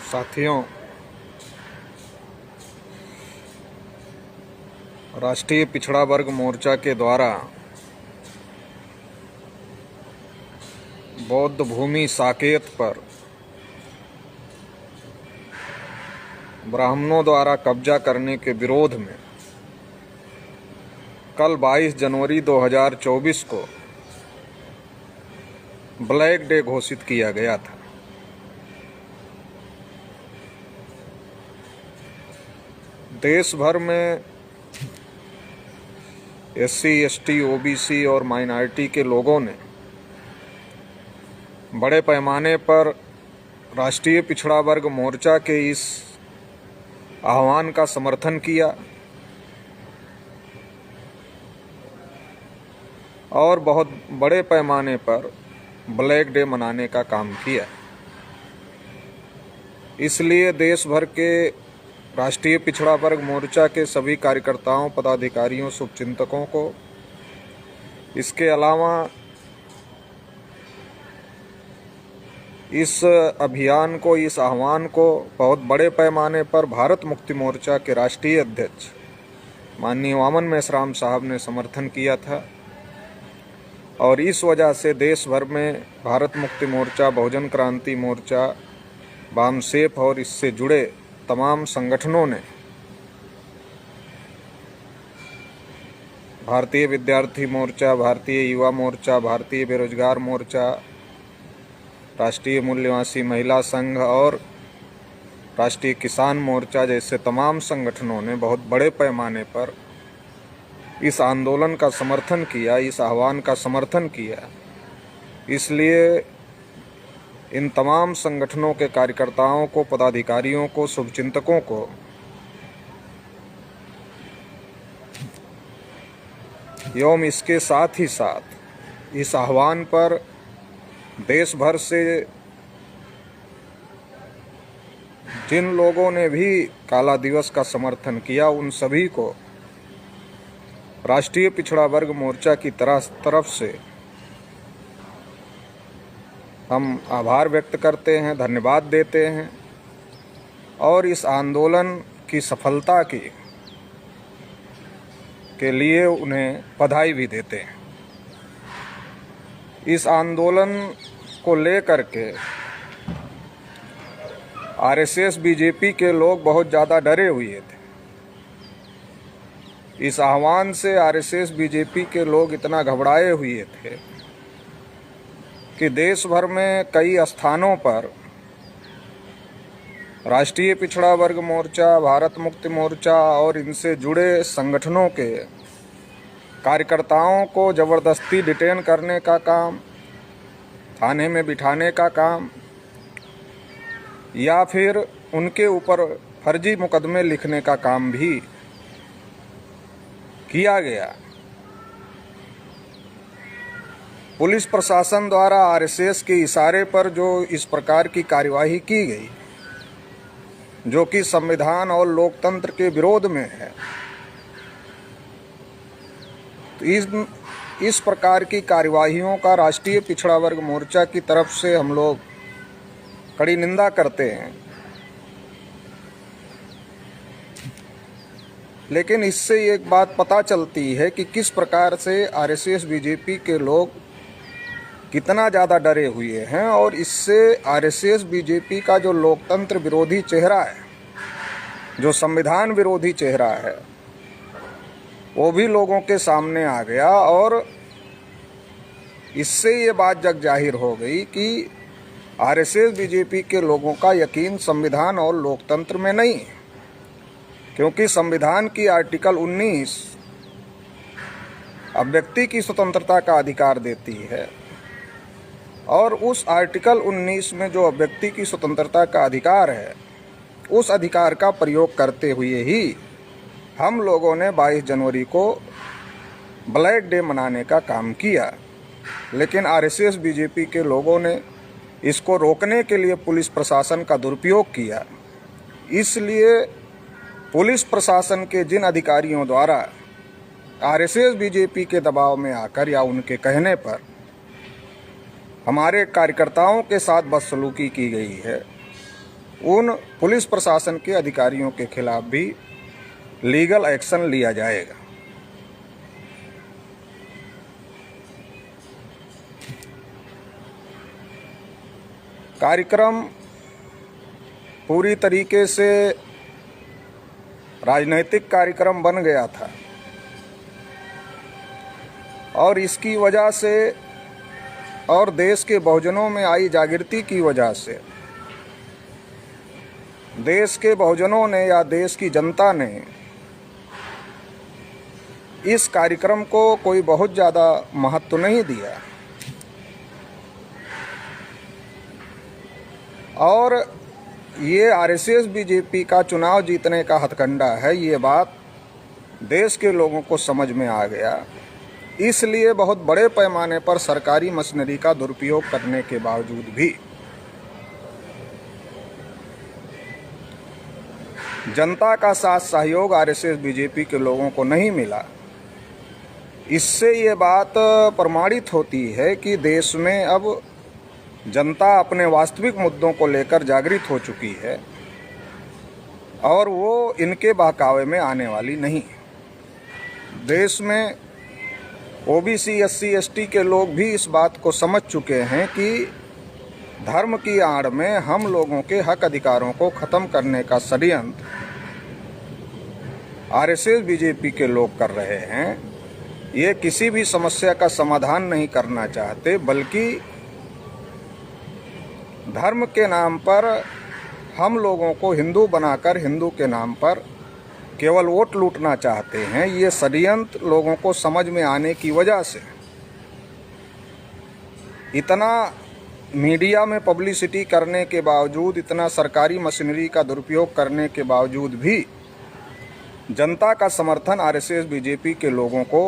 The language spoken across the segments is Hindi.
साथियों, राष्ट्रीय पिछड़ा वर्ग मोर्चा के द्वारा बौद्ध भूमि साकेत पर ब्राह्मणों द्वारा कब्जा करने के विरोध में कल 22 जनवरी 2024 को ब्लैक डे घोषित किया गया था। देश भर में SC, ST, OBC और माइनॉरिटी के लोगों ने बड़े पैमाने पर राष्ट्रीय पिछड़ा वर्ग मोर्चा के इस आह्वान का समर्थन किया और बहुत बड़े पैमाने पर ब्लैक डे मनाने का काम किया। इसलिए देश भर के राष्ट्रीय पिछड़ा वर्ग मोर्चा के सभी कार्यकर्ताओं, पदाधिकारियों, शुभचिंतकों को, इसके अलावा इस अभियान को, इस आह्वान को बहुत बड़े पैमाने पर भारत मुक्ति मोर्चा के राष्ट्रीय अध्यक्ष माननीय वामन मेश्राम साहब ने समर्थन किया था और इस वजह से देश भर में भारत मुक्ति मोर्चा, बहुजन क्रांति मोर्चा, वामसेफ और इससे जुड़े तमाम संगठनों ने, भारतीय विद्यार्थी मोर्चा, भारतीय युवा मोर्चा, भारतीय बेरोजगार मोर्चा, राष्ट्रीय मूल्यवासी महिला संघ और राष्ट्रीय किसान मोर्चा जैसे तमाम संगठनों ने बहुत बड़े पैमाने पर इस आंदोलन का समर्थन किया, इस आह्वान का समर्थन किया। इसलिए इन तमाम संगठनों के कार्यकर्ताओं को, पदाधिकारियों को, शुभचिंतकों को एवं इसके साथ ही साथ इस आह्वान पर देश भर से जिन लोगों ने भी काला दिवस का समर्थन किया, उन सभी को राष्ट्रीय पिछड़ा वर्ग मोर्चा की तरफ से हम आभार व्यक्त करते हैं, धन्यवाद देते हैं और इस आंदोलन की सफलता के लिए उन्हें बधाई भी देते हैं। इस आंदोलन को लेकर के RSS BJP के लोग बहुत ज़्यादा डरे हुए थे। इस आह्वान से RSS BJP के लोग इतना घबराए हुए थे कि देश भर में कई स्थानों पर राष्ट्रीय पिछड़ा वर्ग मोर्चा, भारत मुक्ति मोर्चा और इनसे जुड़े संगठनों के कार्यकर्ताओं को ज़बरदस्ती डिटेन करने का काम, थाने में बिठाने का काम या फिर उनके ऊपर फर्जी मुकदमे लिखने का काम भी किया गया। पुलिस प्रशासन द्वारा RSS के इशारे पर जो इस प्रकार की कार्यवाही की गई, जो कि संविधान और लोकतंत्र के विरोध में है, तो इस प्रकार की कार्यवाहियों का राष्ट्रीय पिछड़ा वर्ग मोर्चा की तरफ से हम लोग कड़ी निंदा करते हैं। लेकिन इससे एक बात पता चलती है कि किस प्रकार से RSS BJP के लोग कितना ज़्यादा डरे हुए हैं और इससे RSS BJP का जो लोकतंत्र विरोधी चेहरा है, जो संविधान विरोधी चेहरा है, वो भी लोगों के सामने आ गया और इससे ये बात जग जाहिर हो गई कि RSS BJP के लोगों का यकीन संविधान और लोकतंत्र में नहीं है, क्योंकि संविधान की आर्टिकल 19 अभिव्यक्ति की स्वतंत्रता का अधिकार देती है और उस आर्टिकल 19 में जो अभिव्यक्ति की स्वतंत्रता का अधिकार है, उस अधिकार का प्रयोग करते हुए ही हम लोगों ने 22 जनवरी को ब्लैक डे मनाने का काम किया। लेकिन RSS BJP के लोगों ने इसको रोकने के लिए पुलिस प्रशासन का दुरुपयोग किया। इसलिए पुलिस प्रशासन के जिन अधिकारियों द्वारा RSS BJP के दबाव में आकर या उनके कहने पर हमारे कार्यकर्ताओं के साथ बदसलूकी की गई है, उन पुलिस प्रशासन के अधिकारियों के खिलाफ भी लीगल एक्शन लिया जाएगा। कार्यक्रम पूरी तरीके से राजनैतिक कार्यक्रम बन गया था और इसकी वजह से और देश के बहुजनों में आई जागृति की वजह से देश के बहुजनों ने या देश की जनता ने इस कार्यक्रम को कोई बहुत ज़्यादा महत्व नहीं दिया और ये आरएसएस बीजेपी का चुनाव जीतने का हथकंडा है, ये बात देश के लोगों को समझ में आ गया। इसलिए बहुत बड़े पैमाने पर सरकारी मशीनरी का दुरुपयोग करने के बावजूद भी जनता का साथ सहयोग आरएसएस बीजेपी के लोगों को नहीं मिला। इससे ये बात प्रमाणित होती है कि देश में अब जनता अपने वास्तविक मुद्दों को लेकर जागृत हो चुकी है और वो इनके बहकावे में आने वाली नहीं। देश में ओबीसी, एससी, एसटी के लोग भी इस बात को समझ चुके हैं कि धर्म की आड़ में हम लोगों के हक अधिकारों को खत्म करने का षड्यंत्र आरएसएस बीजेपी के लोग कर रहे हैं। ये किसी भी समस्या का समाधान नहीं करना चाहते, बल्कि धर्म के नाम पर हम लोगों को हिंदू बनाकर हिंदू के नाम पर केवल वोट लूटना चाहते हैं। ये षड्यंत्र लोगों को समझ में आने की वजह से इतना मीडिया में पब्लिसिटी करने के बावजूद, इतना सरकारी मशीनरी का दुरुपयोग करने के बावजूद भी जनता का समर्थन आरएसएस बीजेपी के लोगों को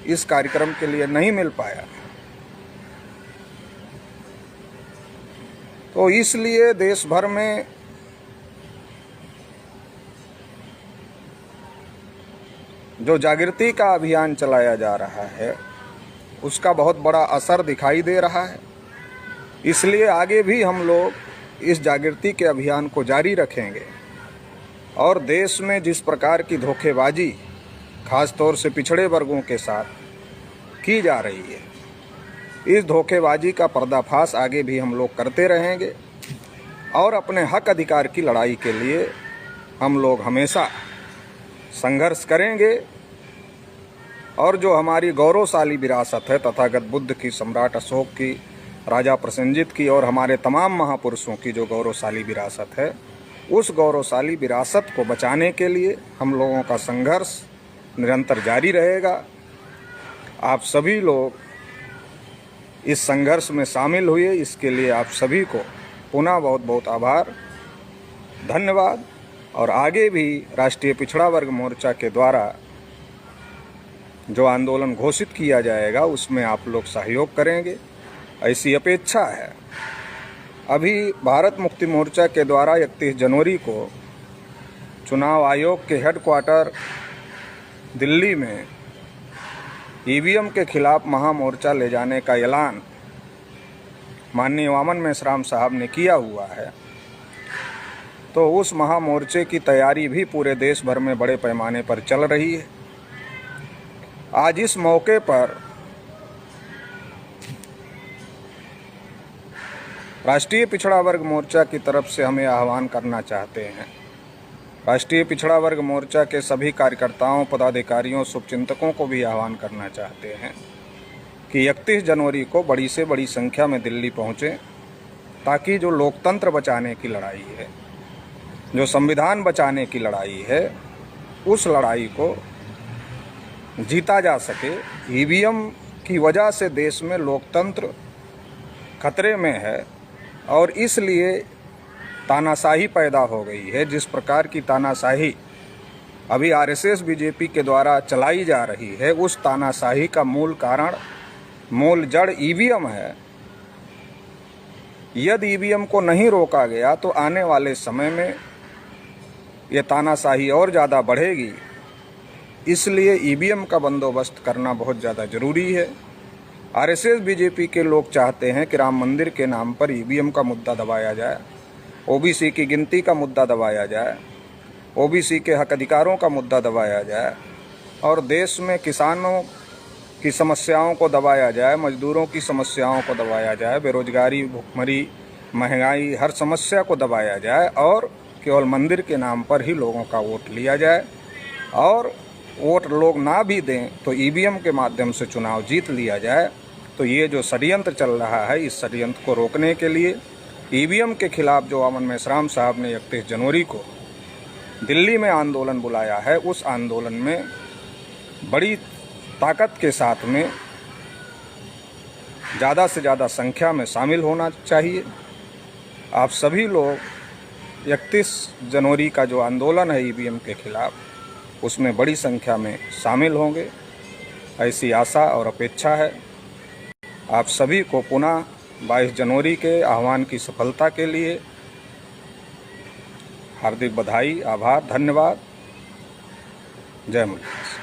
इस कार्यक्रम के लिए नहीं मिल पाया। तो इसलिए देश भर में जो जागृति का अभियान चलाया जा रहा है उसका बहुत बड़ा असर दिखाई दे रहा है। इसलिए आगे भी हम लोग इस जागृति के अभियान को जारी रखेंगे और देश में जिस प्रकार की धोखेबाजी खास तौर से पिछड़े वर्गों के साथ की जा रही है, इस धोखेबाजी का पर्दाफाश आगे भी हम लोग करते रहेंगे और अपने हक अधिकार की लड़ाई के लिए हम लोग हमेशा संघर्ष करेंगे। और जो हमारी गौरवशाली विरासत है तथागत बुद्ध की, सम्राट अशोक की, राजा प्रसेनजित की और हमारे तमाम महापुरुषों की जो गौरवशाली विरासत है, उस गौरवशाली विरासत को बचाने के लिए हम लोगों का संघर्ष निरंतर जारी रहेगा। आप सभी लोग इस संघर्ष में शामिल हुए, इसके लिए आप सभी को पुनः बहुत बहुत आभार, धन्यवाद। और आगे भी राष्ट्रीय पिछड़ा वर्ग मोर्चा के द्वारा जो आंदोलन घोषित किया जाएगा उसमें आप लोग सहयोग करेंगे, ऐसी अपेक्षा है। अभी भारत मुक्ति मोर्चा के द्वारा 31 जनवरी को चुनाव आयोग के हेडक्वार्टर दिल्ली में ईवीएम के खिलाफ महामोर्चा ले जाने का ऐलान माननीय वामन मेश्राम साहब ने किया हुआ है। तो उस महामोर्चे की तैयारी भी पूरे देश भर में बड़े पैमाने पर चल रही है। आज इस मौके पर राष्ट्रीय पिछड़ा वर्ग मोर्चा की तरफ से हमें आह्वान करना चाहते हैं। राष्ट्रीय पिछड़ा वर्ग मोर्चा के सभी कार्यकर्ताओं, पदाधिकारियों, शुभचिंतकों को भी आह्वान करना चाहते हैं कि 31 जनवरी को बड़ी से बड़ी संख्या में दिल्ली पहुँचें, ताकि जो लोकतंत्र बचाने की लड़ाई है, जो संविधान बचाने की लड़ाई है, उस लड़ाई को जीता जा सके। ईवीएम की वजह से देश में लोकतंत्र खतरे में है और इसलिए तानाशाही पैदा हो गई है। जिस प्रकार की तानाशाही अभी आरएसएस बीजेपी के द्वारा चलाई जा रही है, उस तानाशाही का मूल कारण, मूल जड़ ईवीएम है। यदि ईवीएम को नहीं रोका गया तो आने वाले समय में ये तानाशाही और ज़्यादा बढ़ेगी। इसलिए ईवीएम का बंदोबस्त करना बहुत ज़्यादा ज़रूरी है। आरएसएस बीजेपी के लोग चाहते हैं कि राम मंदिर के नाम पर ईवीएम का मुद्दा दबाया जाए, ओबीसी की गिनती का मुद्दा दबाया जाए, ओबीसी के हक अधिकारों का मुद्दा दबाया जाए और देश में किसानों की समस्याओं को दबाया जाए, मजदूरों की समस्याओं को दबाया जाए, बेरोजगारी, भुखमरी, महंगाई, हर समस्या को दबाया जाए और केवल मंदिर के नाम पर ही लोगों का वोट लिया जाए और वोट लोग ना भी दें तो ईवीएम के माध्यम से चुनाव जीत लिया जाए। तो ये जो षड्यंत्र चल रहा है, इस षड्यंत्र को रोकने के लिए ईवीएम के खिलाफ जो अमन मेश्राम साहब ने 31 जनवरी को दिल्ली में आंदोलन बुलाया है, उस आंदोलन में बड़ी ताकत के साथ में ज़्यादा से ज़्यादा संख्या में शामिल होना चाहिए। आप सभी लोग 31 जनवरी का जो आंदोलन है ईवीएम के खिलाफ, उसमें बड़ी संख्या में शामिल होंगे, ऐसी आशा और अपेक्षा है। आप सभी को पुनः 22 जनवरी के आह्वान की सफलता के लिए हार्दिक बधाई, आभार, धन्यवाद। जय मुरली।